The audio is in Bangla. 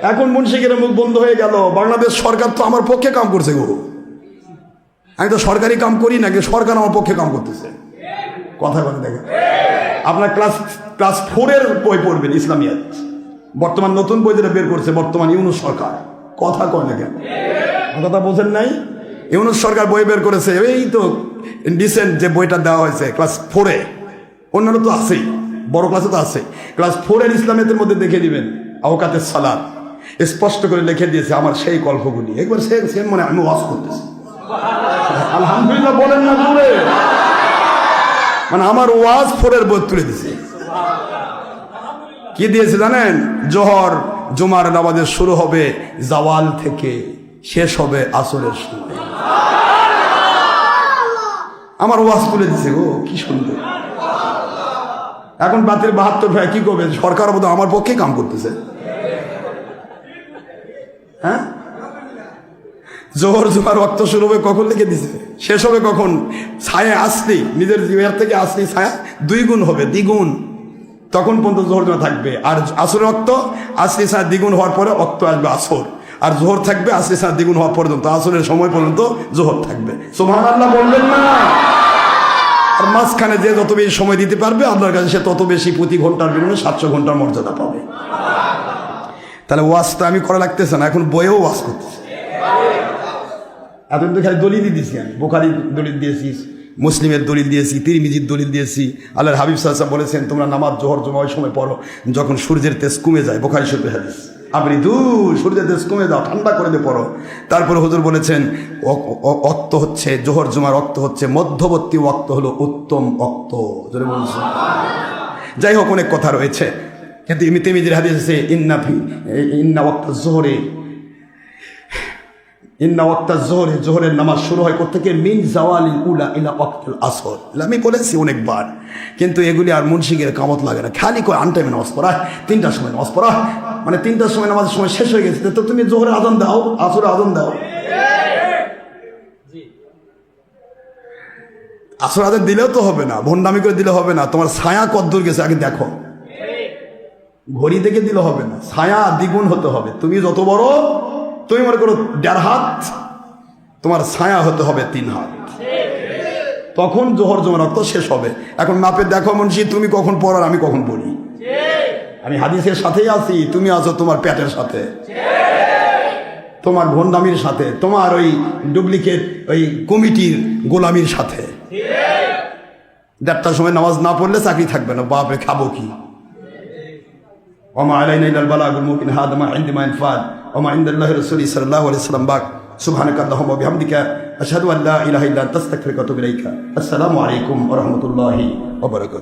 এখন মুন্সিকের মুখ বন্ধ হয়ে গেল। বাংলাদেশ সরকার তো আমার পক্ষে কাম করছে গো, আমি তো সরকারি কাম করি না, কিন্তু সরকার আমার পক্ষে কাম করতেছে। কথা বলে দেখেন, আপনার ক্লাস 4-এর বই পড়বেন ইসলামিয়াত, বর্তমান নতুন বই যেটা বের করছে বর্তমান ইউনূস সরকার। কথা কয় না কেন, কথা বোঝেন নাই? ইউনূস সরকার বই বের করেছে, এই তো রিসেন্ট যে বইটা দেওয়া হয়েছে ক্লাস 4-এ, অন্যান্য তো আছেই, বড় ক্লাসে তো আছে। ক্লাস 4-এর ইসলামিয়াতের মধ্যে দেখে দিবেন আওকাতের সালাত স্পষ্ট করে লিখে দিয়েছে আমার সেই গল্পগুলি। একবার সে মানে আমি ওয়াজ করতেছি, আলহামদুলিল্লাহ বলেন না দূরে, মানে আমার ওয়াজ 4-এর বই তুলে দিছে। কি দিয়েছে জানেন? জোহর জুমার নামাজের শুরু হবে জাওয়াল থেকে, শেষ হবে আসরের সময়। আমার ওয়াজ তুলে দিছে গো, কি সুন্দর। এখন বাতিল 72 ভাই কি করবে? সরকার বোধ আমার পক্ষে কাম করতেছে। হ্যাঁ, জোহর জুমার রক্ত শুরু হবে কখন লিখে দিছে, শেষ হবে কখন? ছায়া আসলি নিজের জীবের থেকে আসলি ছায়া 2 গুণ হবে, দ্বিগুণ, তখন পর্যন্ত জোহর জমা থাকবে। আর আসর রক্ত আসলি ছায়া দ্বিগুণ হওয়ার পরে রক্ত আসবে আসর, আর জোহর থাকবে আসলি ছায়া দ্বিগুণ হওয়া পর্যন্ত, আসরের সময় পর্যন্ত জোহর থাকবে। সুবহানাল্লাহ বললেন না? আর মাঝখানে যে যত বেশি সময় দিতে পারবে আল্লাহর কাছে সে তত বেশি প্রতি ঘন্টার বিনিময়ে 700 ঘন্টার মর্যাদা পাবে। তাহলে ওয়াজটা আমি করা লাগতেছে না, এখন বইয়েও ওয়াজ করতেছে। এতদিন তো খালি দলিল দিয়েছি, আমি বুখারীর দলিল দিয়েছি, মুসলিমের দলিল দিয়েছি, তিরমিজির দলিল দিয়েছি। আল্লাহর হাবিব সাল্লাল্লাহু আলাইহি ওয়াসাল্লাম বলেছেন তোমরা নামাজ জোহর জুমা ওই সময় পড়ো যখন সূর্যের তেজ কমে যায়, বুখারী শরীফের হাদিস। আপনি সূর্যের তেজ কমে দাও, ঠান্ডা করে দিয়ে পড়ো। তারপরে হুজুর বলেছেন ওয়াক্ত হচ্ছে জোহর জুমার ওয়াক্ত হচ্ছে মধ্যবর্তী ওয়াক্ত হলো উত্তম ওয়াক্ত। জোরে বলছেন। যাই হোক, অনেক কথা রয়েছে, কিন্তু তিরমিজির হাদিস আছে ইন্না ওয়াক্তাজ যোহরে, ইন্না ওয়াক্তাজ যোহরে, যোহরের নামাজ শুরু হয় কোত্থেকে? মিন জাওয়ালিল উলা ইলা ওয়াক্তিল আসর। আমি বলেছি অনেকবার, কিন্তু এগুলি আর মুন্সিকের কামত লাগে না, খালি কয় আনটাইমে নামাজ পড়া, 3টার সময় নামাজ পড়া, মানে 3টার সময় নামাজের সময় শেষ হয়ে গেছে, তো তুমি জোহরে আজান দাও, আসরে আজান দাও। আসর আজান দিলেও তো হবে না, ভণ্ডামি করে দিলে হবে না, তোমার ছায়া কদ্দূর গেছে আগে দেখো। ঘড়ি দেখে দিলে হবে না, ছায়া দ্বিগুণ হতে হবে। তুমি যত বড়, তুমি মনে করো 1.5 হাত, তোমার ছায়া হতে হবে 3 হাত, তখন জোহর জুমার রক্ত শেষ হবে। এখন মাপে দেখো মুন্সি, তুমি কখন পড়ার আমি কখন পড়ি। আমি হাদিসের সাথেই আছি, তুমি আছো তোমার পেটের সাথে, তোমার ভণ্ডামির সাথে, তোমার ওই ডুপ্লিকেট ওই কমিটির গোলামির সাথে। 1:30টার সময় নামাজ না পড়লে চাকরি থাকবে না, বাপরে খাবো কি? ওমা আলাইনা ইল্লাল বালাগুল মুবিন, হাদা মা ইনদি মা ইনফাদ ওমা ইনদাল্লাহি রাসূলি সাল্লাল্লাহু আলাইহি ওয়াসাল্লাম বাক। সুবহানাকা আল্লাহুম্মা ওয়া বিহামদিকা আশহাদু আল্লা ইলাহা ইল্লা আনতা আস্তাগফিরুকা ওয়া আতুবু ইলাইকা। আসসালামু আলাইকুম ওয়া রাহমাতুল্লাহি ওয়া বারাকাতুহু।